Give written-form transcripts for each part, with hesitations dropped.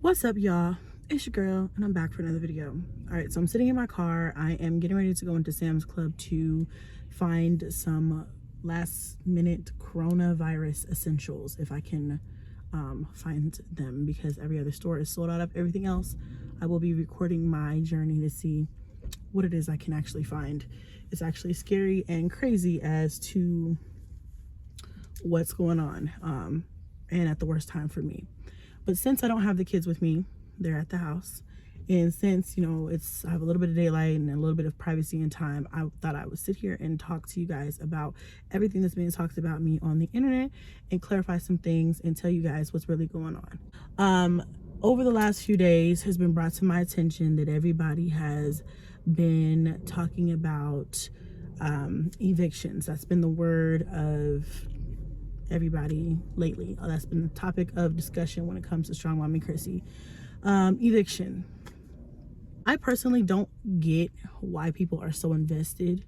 What's up, y'all? It's your girl and I'm back for another video. All right, so I'm sitting in my car. I am getting ready to go into Sam's Club to find some last minute coronavirus essentials if I can find them, because every other store is sold out of everything else. I will be recording my journey to see what it is I can actually find. It's actually scary and crazy as to what's going on, and at the worst time for me. But since I don't have the kids with me, they're at the house, and since, you know, I have a little bit of daylight and a little bit of privacy and time, I thought I would sit here and talk to you guys about everything that's being talked about me on the internet and clarify some things and tell you guys what's really going on. Over the last few days has been brought to my attention that everybody has been talking about evictions. That's been the word of everybody lately. That's been the topic of discussion when it comes to Strongmommychrissy. Eviction. I personally don't get why people are so invested.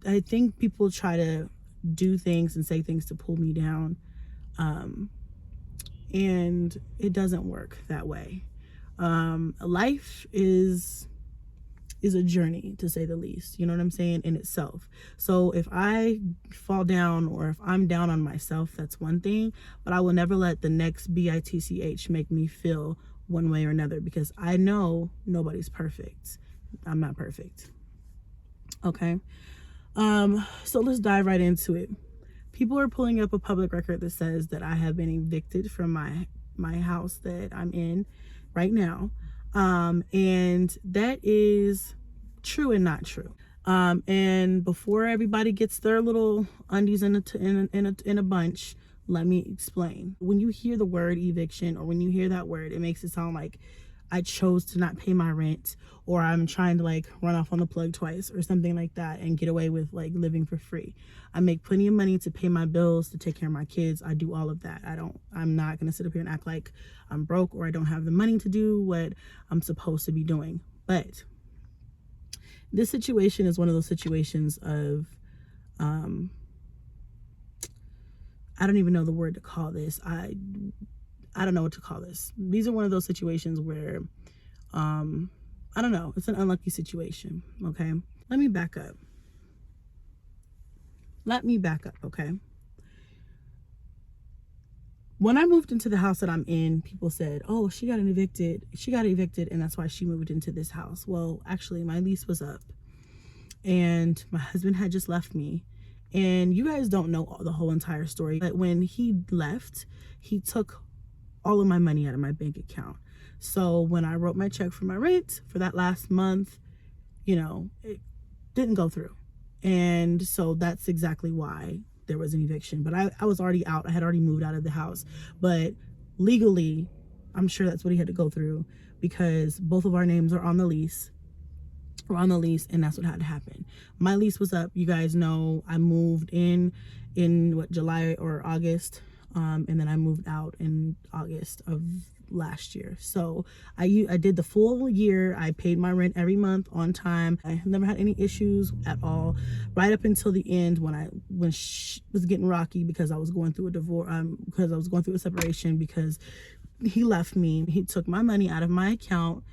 I think people try to do things and say things to pull me down, and it doesn't work that way. Life is a journey, to say the least, you know what I'm saying, in itself. So if I fall down or if I'm down on myself, that's one thing, but I will never let the next bitch make me feel one way or another, because I know nobody's perfect. I'm not perfect. Okay. So let's dive right into it. People are pulling up a public record that says that I have been evicted from my house that I'm in right now. And that is true and not true. And before everybody gets their little undies in a bunch, let me explain. When you hear the word eviction, or when you hear that word, it makes it sound like I chose to not pay my rent, or I'm trying to like run off on the plug twice or something like that and get away with like living for free. I make plenty of money to pay my bills, to take care of my kids. I do all of that. I'm not going to sit up here and act like I'm broke or I don't have the money to do what I'm supposed to be doing. But this situation is one of those situations of, I don't even know the word to call this. I don't know what to call this. These are one of those situations where, I don't know, it's an unlucky situation, okay? Let me back up, okay? When I moved into the house that I'm in, people said, oh, she got evicted, and that's why she moved into this house. Well, actually, my lease was up, and my husband had just left me. And you guys don't know the whole entire story, but when he left, he took all of my money out of my bank account. So when I wrote my check for my rent for that last month, you know, it didn't go through. And so that's exactly why there was an eviction. But I was already out. I had already moved out of the house. But legally, I'm sure that's what he had to go through, because both of our names are on the lease. And that's what had to happen. My lease was up. You guys know I moved in what, July or August, and then I moved out in August of last year. So I did the full year. I paid my rent every month on time. I never had any issues at all, right up until the end when she was getting rocky, because I was going through a divorce, because I was going through a separation, because he left me. He took my money out of my account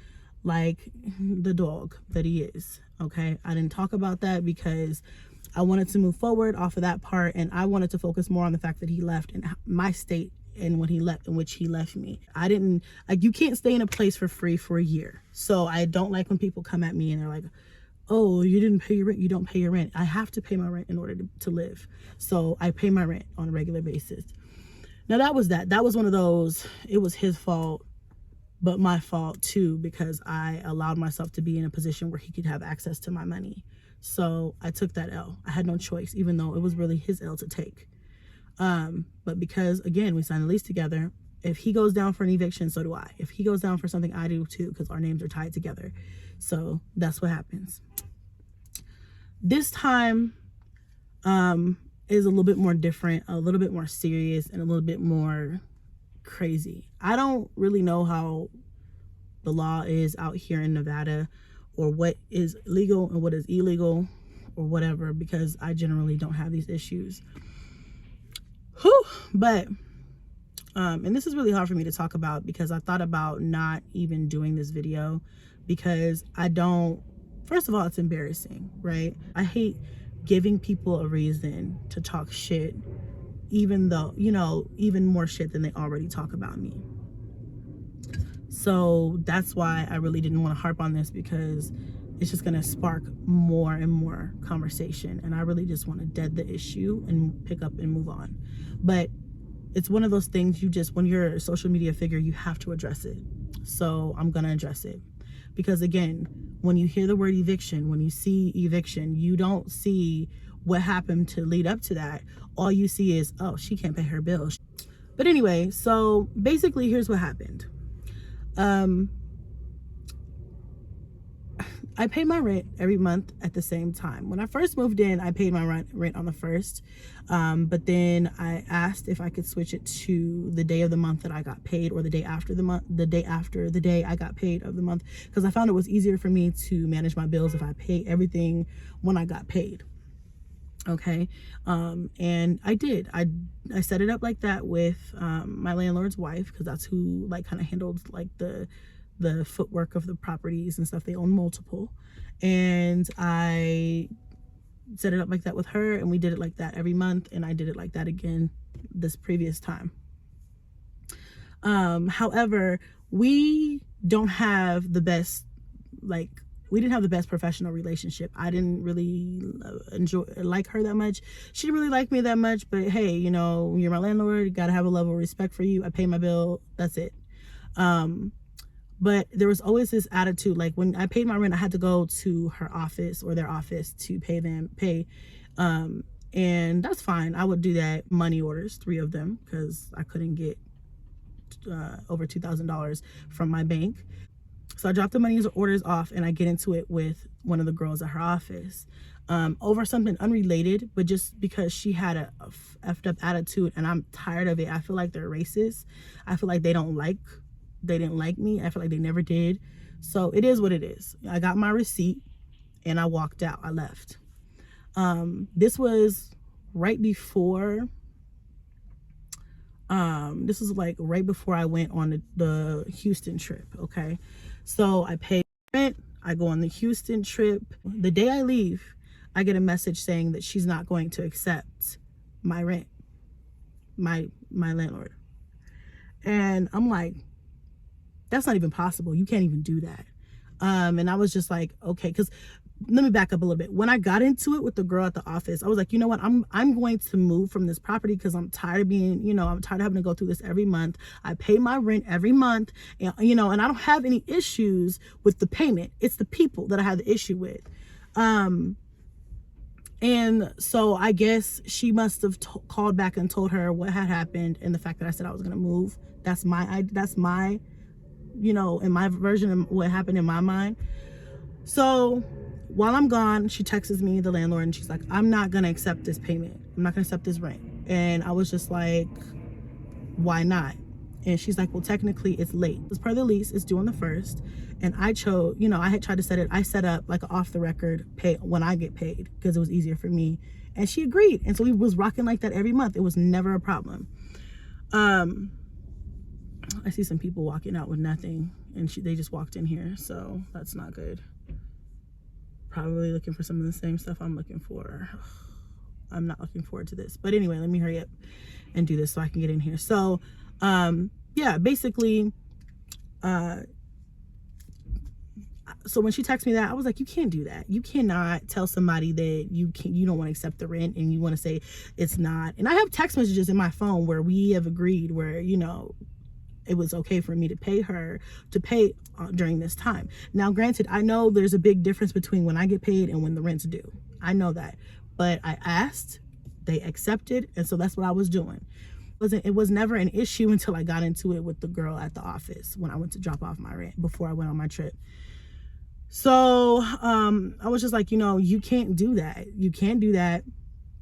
like the dog that he is. Okay, I didn't talk about that because I wanted to move forward off of that part, and I wanted to focus more on the fact that he left and my state and when he left, in which he left me. I didn't like, you can't stay in a place for free for a year. So I don't like when people come at me and they're like, oh, you didn't pay your rent. You don't pay your rent. I have to pay my rent in order to live. So I pay my rent on a regular basis. Now that was one of those, it was his fault, but my fault too, because I allowed myself to be in a position where he could have access to my money. So I took that L. I had no choice, even though it was really his L to take. But because, again, we signed a lease together, if he goes down for an eviction, so do I. If he goes down for something, I do too, because our names are tied together. So that's what happens. This time is a little bit more different, a little bit more serious, and a little bit more crazy. I don't really know how the law is out here in Nevada, or what is legal and what is illegal or whatever, because I generally don't have these issues. But And this is really hard for me to talk about because I thought about not even doing this video because I don't, first of all, it's embarrassing, right? I hate giving people a reason to talk shit, even though, you know, even more shit than they already talk about me. So that's why I really didn't want to harp on this, because it's just going to spark more and more conversation. And I really just want to dead the issue and pick up and move on. But it's one of those things you just, when you're a social media figure, you have to address it. So I'm going to address it. Because again, when you hear the word eviction, when you see eviction, you don't see what happened to lead up to that. All you see is, oh, she can't pay her bills. But anyway, so basically here's what happened. I pay my rent every month at the same time. When I first moved in, I paid my rent on the 1st. But then I asked if I could switch it to the day of the month that I got paid, or the day after the day I got paid of the month, because I found it was easier for me to manage my bills if I pay everything when I got paid. Okay. And I did. I set it up like that with my landlord's wife, because that's who like kind of handled like the footwork of the properties and stuff. They own multiple, and I set it up like that with her, and we did it like that every month, and I did it like that again this previous time. However, we don't have the best, like, we didn't have the best professional relationship. I didn't really like her that much. She didn't really like me that much, but hey, you know, you're my landlord, you gotta have a level of respect for you. I pay my bill, that's it. But there was always this attitude, like when I paid my rent, I had to go to her office or their office to pay. And that's fine. I would do that, money orders, 3 of them, because I couldn't get over $2,000 from my bank. So I dropped the money orders off, and I get into it with one of the girls at her office over something unrelated, but just because she had a effed up attitude, and I'm tired of it. I feel like they're racist. I feel like they didn't like me. I feel like they never did. So it is what it is. I got my receipt and I walked out. I left. This was right before I went on the Houston trip. Okay. So I pay rent. I go on the Houston trip. The day I leave, I get a message saying that she's not going to accept my rent, my landlord. And I'm like, that's not even possible. You can't even do that. And I was just like, okay, because let me back up a little bit. When I got into it with the girl at the office, I was like, you know what? I'm going to move from this property because I'm tired of being, you know, I'm tired of having to go through this every month. I pay my rent every month, and, you know, and I don't have any issues with the payment. It's the people that I have the issue with. And so I guess she must have called back and told her what had happened, and the fact that I said I was going to move. That's my, you know, in my version of what happened in my mind. So while I'm gone, she texts me, the landlord, and she's like, I'm not going to accept this payment. I'm not going to accept this rent. And I was just like, why not? And she's like, well, technically it's late. As per the lease, it's due on the 1st. And I chose, you know, I had tried to I set up like an off the record pay when I get paid, because it was easier for me. And she agreed. And so we was rocking like that every month. It was never a problem. I see some people walking out with nothing, and they just walked in here, so that's not good. Probably looking for some of the same stuff I'm looking for. I'm not looking forward to this, but anyway, let me hurry up and do this so I can get in here. So yeah, basically, so when she texted me that, I was like, you can't do that. You cannot tell somebody that you don't want to accept the rent, and you want to say it's not. And I have text messages in my phone where we have agreed, where, you know, it was okay for me to pay during this time. Now, granted, I know there's a big difference between when I get paid and when the rent's due. I know that, but I asked, they accepted, and so that's what I was doing. It was never an issue until I got into it with the girl at the office when I went to drop off my rent before I went on my trip. So I was just like, you know, you can't do that. You can't do that.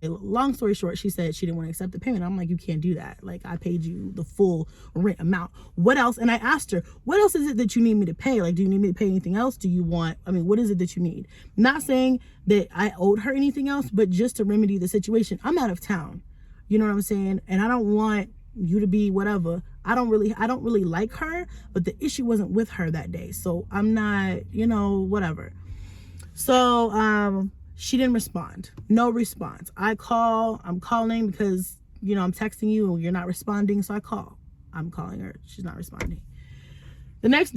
Long story short, she said she didn't want to accept the payment. I'm like, you can't do that. Like, I paid you the full rent amount. What else? And I asked her, what else is it that you need me to pay? Like, do you need me to pay anything else? Do you want, I mean, what is it that you need? Not saying that I owed her anything else, but just to remedy the situation. I'm out of town. You know what I'm saying? And I don't want you to be whatever. I don't really like her, but the issue wasn't with her that day. So I'm not, whatever. So she didn't respond. No response. I'm calling because, I'm texting you and you're not responding. So I call. I'm calling her. She's not responding. The next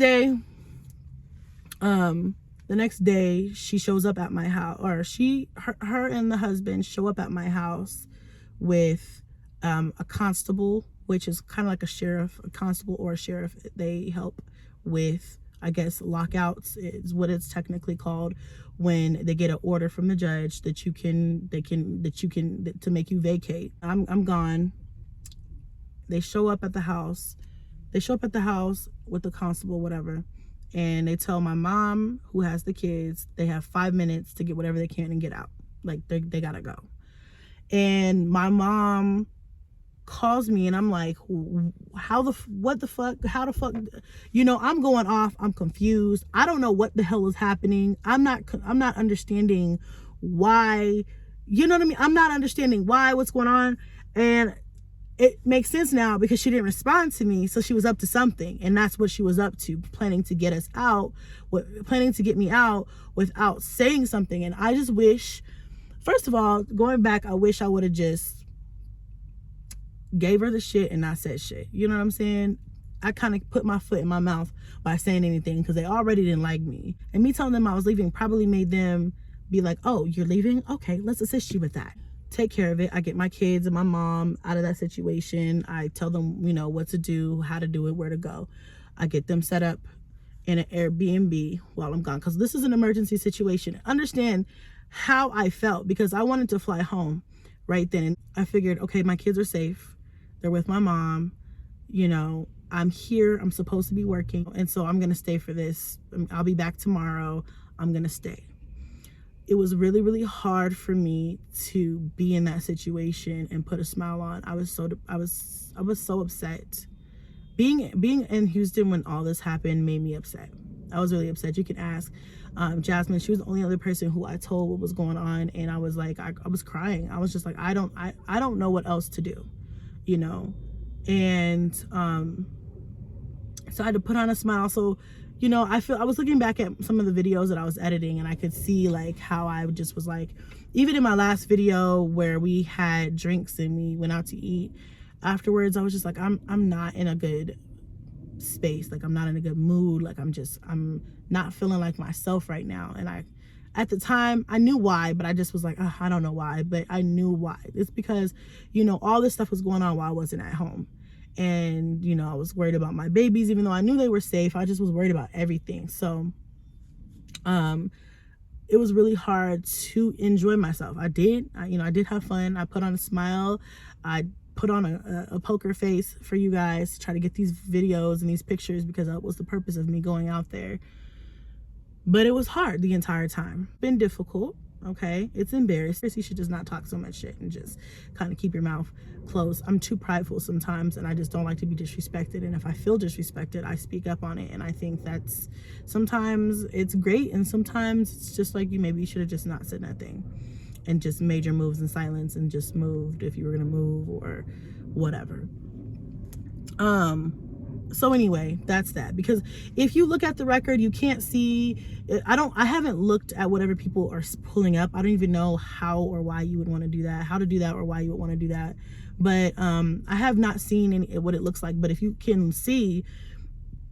day, she shows up at my house, or her and the husband show up at my house with a constable, which is kind of like a constable or a sheriff. They help with, I guess, lockouts is what it's technically called, when they get an order from the judge that to make you vacate. I'm gone. They show up at the house. With the constable, whatever. And they tell my mom, who has the kids, they have 5 minutes to get whatever they can and get out. Like, they gotta go. And my mom calls me and I'm like, how the fuck, I'm going off. I'm confused. I don't know what the hell is happening. I'm not understanding why, you know what I mean? I'm not understanding what's going on. And it makes sense now because she didn't respond to me. So she was up to something, and that's what she was up to, planning to get me out without saying something. And I just wish, first of all, going back, I wish I would have just gave her the shit and not said shit. You know what I'm saying? I kind of put my foot in my mouth by saying anything because they already didn't like me. And me telling them I was leaving probably made them be like, oh, you're leaving? Okay, let's assist you with that. Take care of it. I get my kids and my mom out of that situation. I tell them, what to do, how to do it, where to go. I get them set up in an Airbnb while I'm gone, because this is an emergency situation. Understand how I felt, because I wanted to fly home right then. And I figured, okay, my kids are safe. They're with my mom. I'm here. I'm supposed to be working. And so I'm going to stay for this. I'll be back tomorrow. I'm going to stay. It was really, really hard for me to be in that situation and put a smile on. I was so upset. Being in Houston when all this happened made me upset. I was really upset. You can ask Jasmine. She was the only other person who I told what was going on, and I was like, I was crying. I was just like, I don't know what else to do, and so I had to put on a smile. So I was looking back at some of the videos that I was editing, and I could see like how I just was like, even in my last video where we had drinks and we went out to eat afterwards, I was just like, I'm not in a good space. Like, I'm not in a good mood. Like, I'm not feeling like myself right now. And at the time, I knew why, but I just was like, I don't know why, but I knew why. It's because, all this stuff was going on while I wasn't at home. And, I was worried about my babies, even though I knew they were safe. I just was worried about everything. So, it was really hard to enjoy myself. I did have fun. I put on a smile. I put on a poker face for you guys to try to get these videos and these pictures, because that was the purpose of me going out there. But it was hard the entire time. Been difficult. Okay, it's embarrassing. You should just not talk so much shit and just kind of keep your mouth closed. I'm too prideful sometimes, and I just don't like to be disrespected. And if I feel disrespected, I speak up on it. And I think that's, sometimes it's great, and sometimes it's just like, maybe you should have just not said nothing and just made your moves in silence and just moved if you were gonna move or whatever. So anyway, that's that. Because if you look at the record, you can't see, I haven't looked at whatever people are pulling up. I don't even know how or why you would want to do that, how to do that, or why you would want to do that. But I have not seen what it looks like. But if you can see,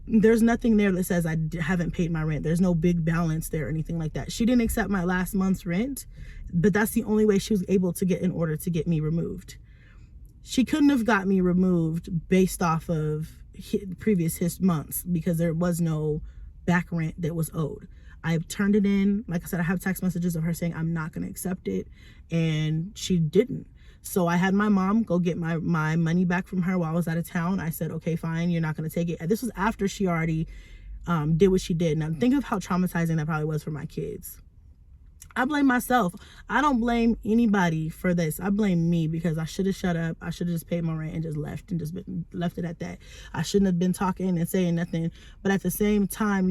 there's nothing there that says I haven't paid my rent. There's no big balance there or anything like that. She didn't accept my last month's rent, but that's the only way she was able to get in order to get me removed. She couldn't have got me removed based off of previous months, because there was no back rent that was owed. I've turned it in. Like I said, I have text messages of her saying I'm not going to accept it, and she didn't. So I had my mom go get my money back from her while I was out of town. I said, okay, fine, you're not going to take it. And this was after she already did what she did. Now think of how traumatizing that probably was for my kids. I blame myself. I don't blame anybody for this. I blame me, because I should have shut up. I should have just paid my rent and just left left it at that. I shouldn't have been talking and saying nothing. But at the same time,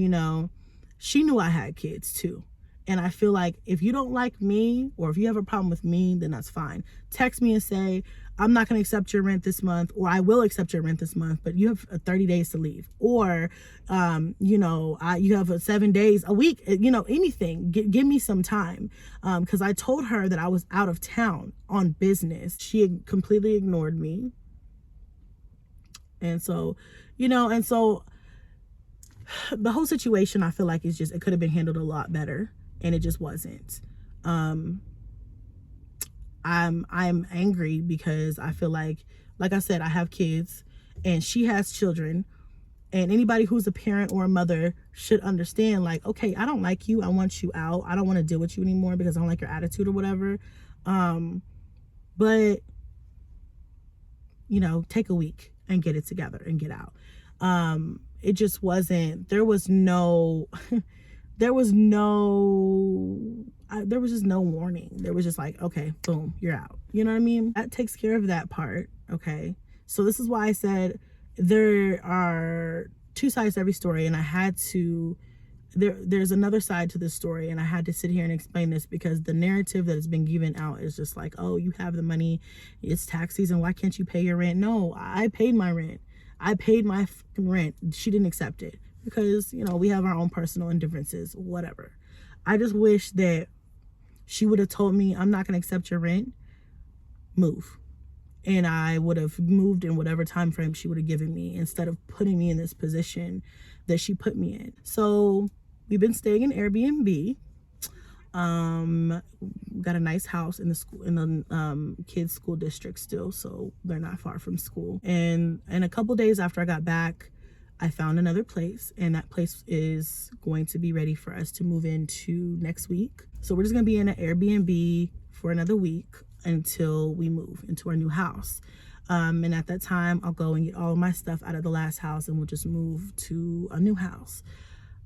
she knew I had kids too. And I feel like if you don't like me, or if you have a problem with me, then that's fine. Text me and say, I'm not going to accept your rent this month, or I will accept your rent this month, but you have 30 days to leave. Or, you know, you have 7 days, a week, you know, anything. Give me some time. Because I told her that I was out of town on business. She had completely ignored me. And so, you know, and so the whole situation, I feel like, is just, it could have been handled a lot better, and it just wasn't. I'm angry because I feel like I said, I have kids and she has children, and anybody who's a parent or a mother should understand, like, okay, I don't like you. I want you out. I don't want to deal with you anymore because I don't like your attitude or whatever. But, you know, take a week and get it together and get out. It just wasn't, there was just no warning. There was just like, okay, boom, you're out. You know what I mean? That takes care of that part. Okay. So this is why I said there are two sides to every story, and I had to, there's another side to this story, and I had to sit here and explain this because the narrative that has been given out is just like, oh, you have the money, it's tax season, why can't you pay your rent? No, I paid my rent. I paid my rent. She didn't accept it because, you know, we have our own personal indifferences, whatever. I just wish that she would have told me, I'm not going to accept your rent, move. And I would have moved in whatever time frame she would have given me, instead of putting me in this position that she put me in. So we've been staying in Airbnb. Got a nice house in the school, in the kids' school district still, so they're not far from school. And a couple days after I got back, I found another place, and that place is going to be ready for us to move into next week. So we're just going to be in an Airbnb for another week until we move into our new house. And at that time, I'll go and get all of my stuff out of the last house, and we'll just move to a new house.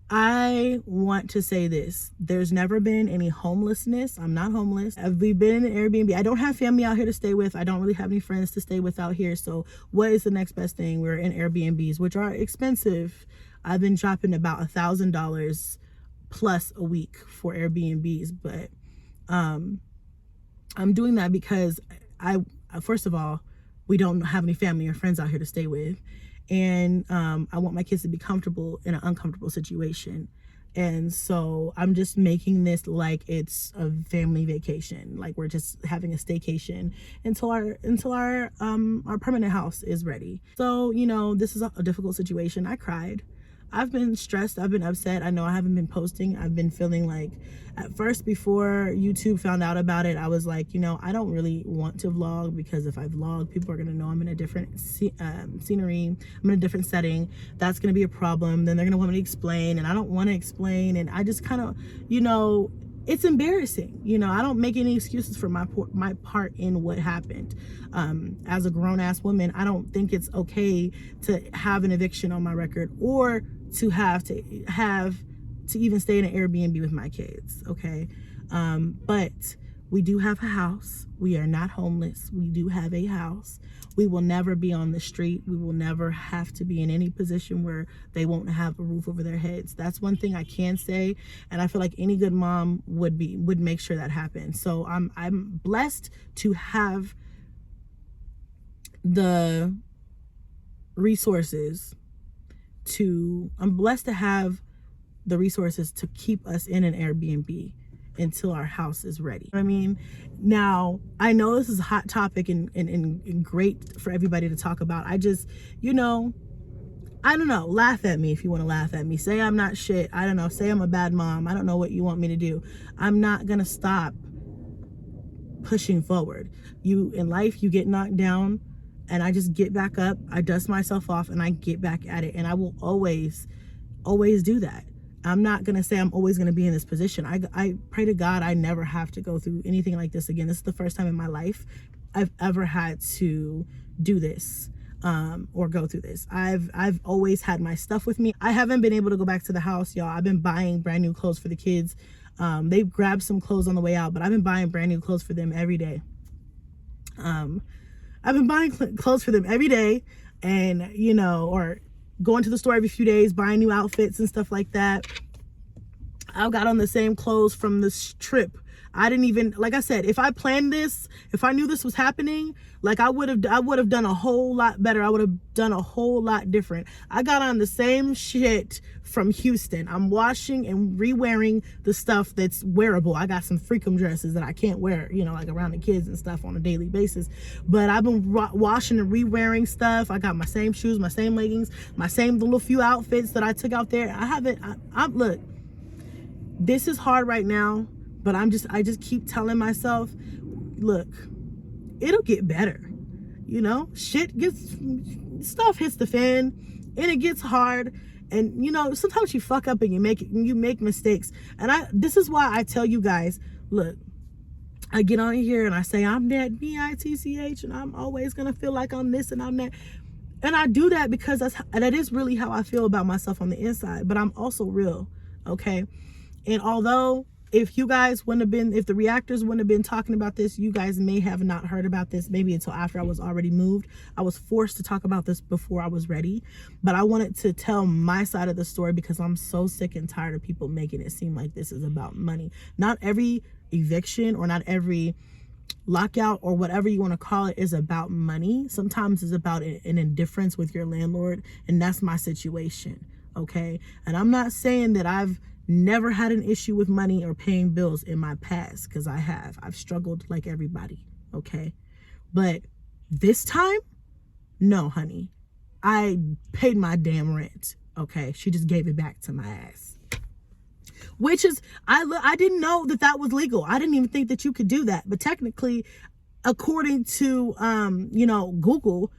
I want to say this. There's never been any homelessness. I'm not homeless. We've been in an Airbnb. I don't have family out here to stay with. I don't really have any friends to stay with out here. So what is the next best thing? We're in Airbnbs, which are expensive. I've been dropping about $1,000 plus a week for Airbnbs. But I'm doing that because first of all, we don't have any family or friends out here to stay with. And I want my kids to be comfortable in an uncomfortable situation. And so I'm just making this like it's a family vacation, like we're just having a staycation until our permanent house is ready. So, you know, this is a difficult situation. I cried. I've been stressed. I've been upset. I know I haven't been posting. I've been feeling like, at first, before YouTube found out about it, I was like, you know, I don't really want to vlog, because if I vlog, people are going to know I'm in a different scenery. I'm in a different setting. That's going to be a problem. Then they're going to want me to explain, and I don't want to explain. And I just kind of, you know, it's embarrassing. You know, I don't make any excuses for my part in what happened. As a grown-ass woman, I don't think it's okay to have an eviction on my record, or to have to even stay in an Airbnb with my kids. Okay. But we do have a house. We are not homeless. We do have a house. We will never be on the street. We will never have to be in any position where they won't have a roof over their heads. That's one thing I can say. And I feel like any good mom would make sure that happens. So I'm blessed to have the resources to keep us in an Airbnb until our house is ready. I mean, now I know this is a hot topic and great for everybody to talk about. I just, you know, I don't know, laugh at me if you want to laugh at me. Say I'm not shit. I don't know. Say I'm a bad mom. I don't know what you want me to do. I'm not going to stop pushing forward. In life, you get knocked down, and I just get back up. I dust myself off, and I get back at it. And I will always do that. I'm not going to say I'm always going to be in this position. I pray to God I never have to go through anything like this again. This is the first time in my life I've ever had to do this or go through this. I've always had my stuff with me. I haven't been able to go back to the house, y'all. I've been buying brand new clothes for the kids. They grabbed some clothes on the way out, but I've been buying brand new clothes for them every day. I've been buying clothes for them every day, and, you know, or going to the store every few days, buying new outfits and stuff like that. I've got on the same clothes from this trip I didn't even, like I said, if I planned this, if I knew this was happening, like I would have done a whole lot better. I would have done a whole lot different. I got on the same shit from Houston. I'm washing and re-wearing the stuff that's wearable. I got some freakum dresses that I can't wear, you know, like around the kids and stuff on a daily basis. But I've been washing and re-wearing stuff. I got my same shoes, my same leggings, my same little few outfits that I took out there. Look, this is hard right now, but I just keep telling myself, look, it'll get better. You know, stuff hits the fan and it gets hard. And you know, sometimes you fuck up and you make mistakes. And this is why I tell you guys, look, I get on here and I say I'm that bitch and I'm always gonna feel like I'm this and I'm that. And I do that because that is really how I feel about myself on the inside. But I'm also real, okay? And although if the reactors wouldn't have been talking about this, you guys may have not heard about this maybe until after I was already moved. I was forced to talk about this before I was ready, but I wanted to tell my side of the story because I'm so sick and tired of people making it seem like this is about money. Not every eviction or not every lockout or whatever you want to call it is about money. Sometimes it's about an indifference with your landlord, and that's my situation, okay? And I'm not saying that I've never had an issue with money or paying bills in my past, because I've struggled like everybody, okay? But this time, no, honey, I paid my damn rent, okay? She just gave it back to my ass, which is, I didn't know that was legal. I didn't even think that you could do that, but technically, according to you know, Google,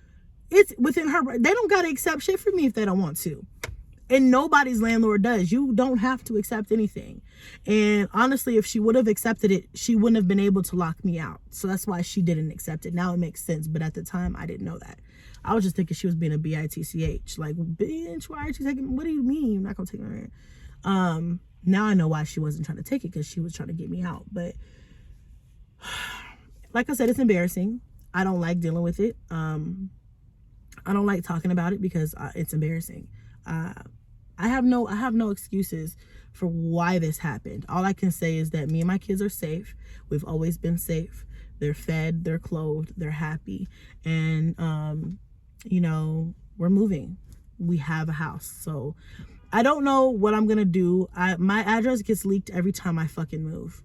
it's within her. They don't gotta accept shit from me if they don't want to. And nobody's landlord does. You don't have to accept anything. And honestly, if she would have accepted it, she wouldn't have been able to lock me out. So that's why she didn't accept it. Now it makes sense. But at the time, I didn't know that. I was just thinking she was being a bitch. Like, bitch, why aren't you taking, what do you mean you're not going to take my rent? Now I know why she wasn't trying to take it, because she was trying to get me out. But like I said, it's embarrassing. I don't like dealing with it. I don't like talking about it because it's embarrassing. I have no excuses for why this happened. All I can say is that me and my kids are safe. We've always been safe. They're fed, they're clothed, they're happy. And, you know, we're moving. We have a house. So I don't know what I'm going to do. My address gets leaked every time I fucking move.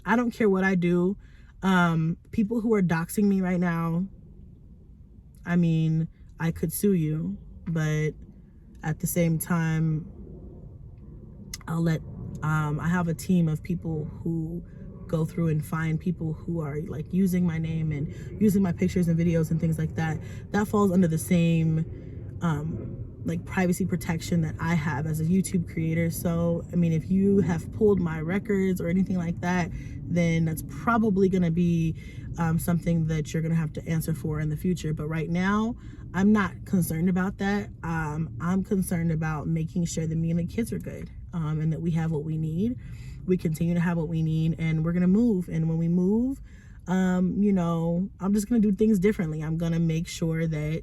I don't care what I do. People who are doxing me right now, I mean, I could sue you, but at the same time, I have a team of people who go through and find people who are like using my name and using my pictures and videos and things like that. That falls under the same like privacy protection that I have as a YouTube creator. So, I mean, if you have pulled my records or anything like that, then that's probably going to be something that you're going to have to answer for in the future. But right now, I'm not concerned about that. I'm concerned about making sure that me and the kids are good, and that we have what we need. We continue to have what we need, and we're going to move. And when we move, you know, I'm just going to do things differently. I'm going to make sure that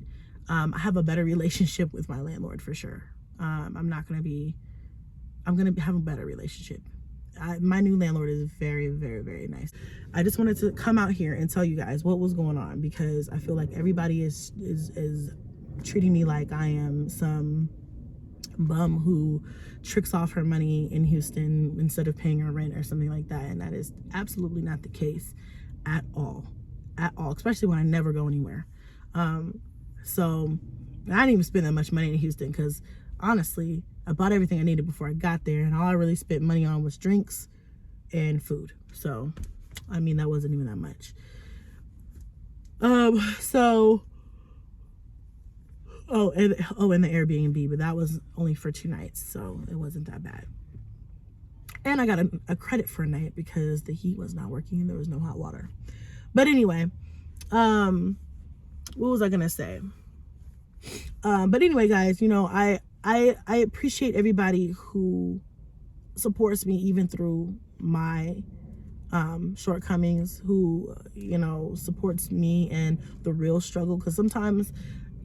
I have a better relationship with my landlord for sure. I'm going to have a better relationship. My new landlord is very, very, very nice. I just wanted to come out here and tell you guys what was going on, because I feel like everybody is treating me like I am some bum who tricks off her money in Houston instead of paying her rent or something like that. And that is absolutely not the case at all, especially when I never go anywhere. So I didn't even spend that much money in Houston, because honestly, I bought everything I needed before I got there, and all I really spent money on was drinks and food. So, I mean, that wasn't even that much. And the Airbnb, but that was only for 2 nights, so it wasn't that bad. And I got a credit for a night because the heat was not working and there was no hot water. But anyway, what was I gonna say? But anyway, guys, you know, I appreciate everybody who supports me even through my shortcomings, who, you know, supports me and the real struggle, because sometimes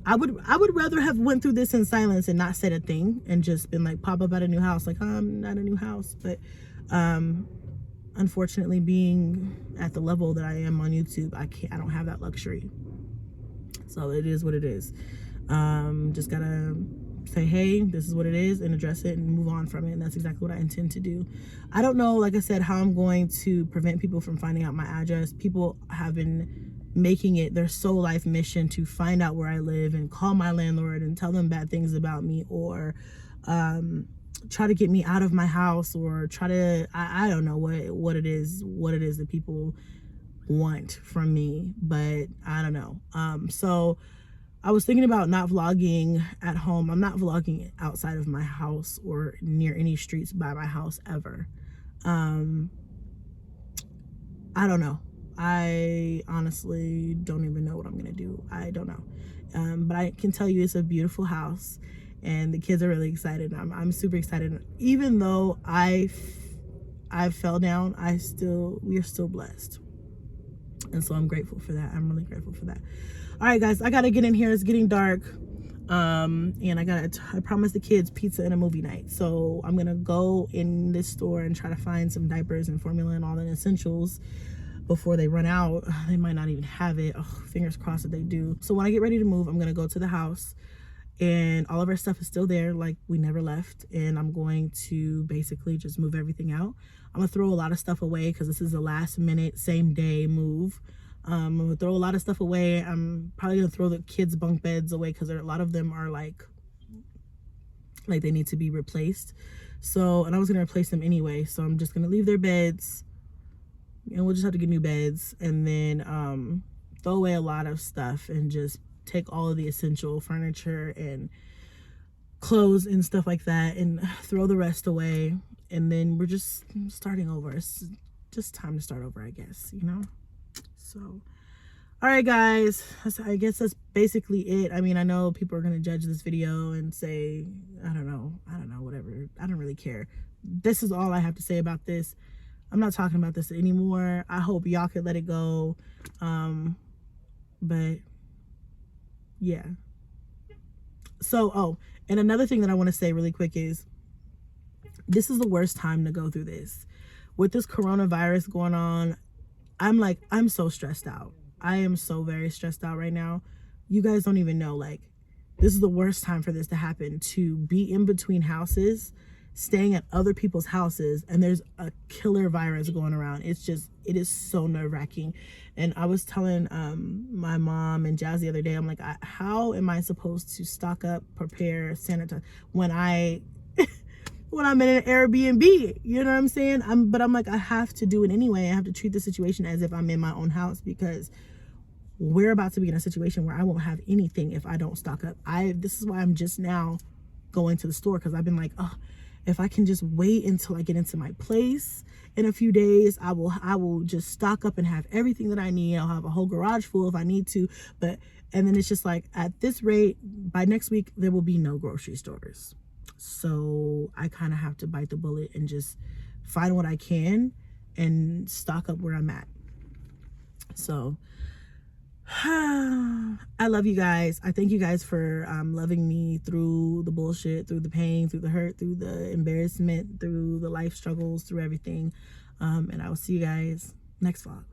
I would rather have went through this in silence and not said a thing and just been like, pop up at a new house, like, I'm not a new house. But unfortunately, being at the level that I am on YouTube, I don't have that luxury. So it is what it is. Just gotta say, hey, this is what it is, and address it and move on from it. And that's exactly what I intend to do. I don't know, like I said, how I'm going to prevent people from finding out my address. People have been making it their sole life mission to find out where I live and call my landlord and tell them bad things about me, or try to get me out of my house, or try to, I don't know what it is that people want from me, but I don't know. So I was thinking about not vlogging at home. I'm not vlogging outside of my house or near any streets by my house ever. I don't know. I honestly don't even know what I'm gonna do. I don't know. But I can tell you it's a beautiful house, and the kids are really excited. I'm super excited. Even though I fell down, we are still blessed. And so I'm grateful for that. I'm really grateful for that. All right, guys, I gotta get in here. It's getting dark. And I promised the kids pizza and a movie night. So I'm gonna go in this store and try to find some diapers and formula and all the essentials before they run out. They might not even have it. Oh, fingers crossed that they do. So when I get ready to move, I'm gonna go to the house, and all of our stuff is still there, like we never left. And I'm going to basically just move everything out. I'm gonna throw a lot of stuff away because this is a last minute, same day move. I'm gonna throw a lot of stuff away. I'm probably gonna throw the kids' bunk beds away because a lot of them are like they need to be replaced. So, and I was gonna replace them anyway. So I'm just gonna leave their beds, and we'll just have to get new beds, and then throw away a lot of stuff and just take all of the essential furniture and clothes and stuff like that and throw the rest away. And then we're just starting over. It's just time to start over, I guess, you know? So, all right, guys, I guess that's basically it. I mean, I know people are going to judge this video and say, I don't know, whatever. I don't really care. This is all I have to say about this. I'm not talking about this anymore. I hope y'all could let it go. But yeah. So, oh, and another thing that I want to say really quick is this is the worst time to go through this. With this coronavirus going on, I'm so stressed out. I am so very stressed out right now. You guys don't even know, like, this is the worst time for this to happen, to be in between houses, staying at other people's houses, and there's a killer virus going around. It is so nerve-wracking. And I was telling my mom and Jazz the other day, I'm like, how am I supposed to stock up, prepare, sanitize when I'm in an Airbnb? You know what I'm saying? But I'm like, I have to do it anyway. I have to treat the situation as if I'm in my own house, because we're about to be in a situation where I won't have anything if I don't stock up. This is why I'm just now going to the store, because I've been like, oh, if I can just wait until I get into my place in a few days, I will just stock up and have everything that I need. I'll have a whole garage full if I need to. And then it's just like, at this rate, by next week, there will be no grocery stores. So I kind of have to bite the bullet and just find what I can and stock up where I'm at. So I love you guys. I thank you guys for loving me through the bullshit, through the pain, through the hurt, through the embarrassment, through the life struggles, through everything. And I will see you guys next vlog.